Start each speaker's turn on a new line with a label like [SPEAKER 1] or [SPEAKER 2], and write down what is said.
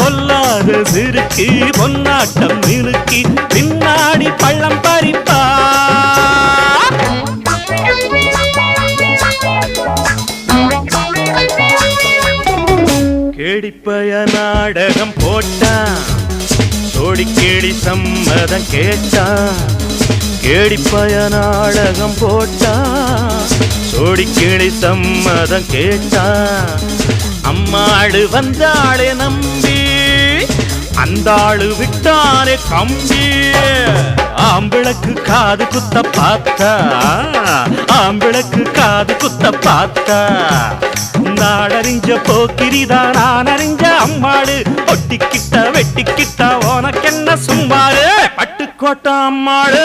[SPEAKER 1] பொல்லாத சிறுக்கி பொன்னாட்டம் நிறுக்கி பின்னாடி பள்ளம் பறிப்பா. கேடிப்பய நாடகம் போட்டான் சோடி கேடி சம்மதம் கேட்டான். கேடிப்பய நாடகம் போட்டான் சோடி கேடி சம்மதம் கேட்டான். அம்மாடு வந்தாளே நம்பி அந்த ஆளு விட்டானே கம்பி. ஆம்பிளக்கு காது குத்த பார்த்தா ஆம்பிளக்கு காது குத்த பார்த்தா. நாடறிஞ்ச போக்கிரிதான் நான் அறிஞ்ச அம்மாடு. ஒட்டிக்கிட்ட வெட்டிக்கிட்ட உனக்கென்ன சும்மாடு பட்டுக்கோட்டை அம்மாடு.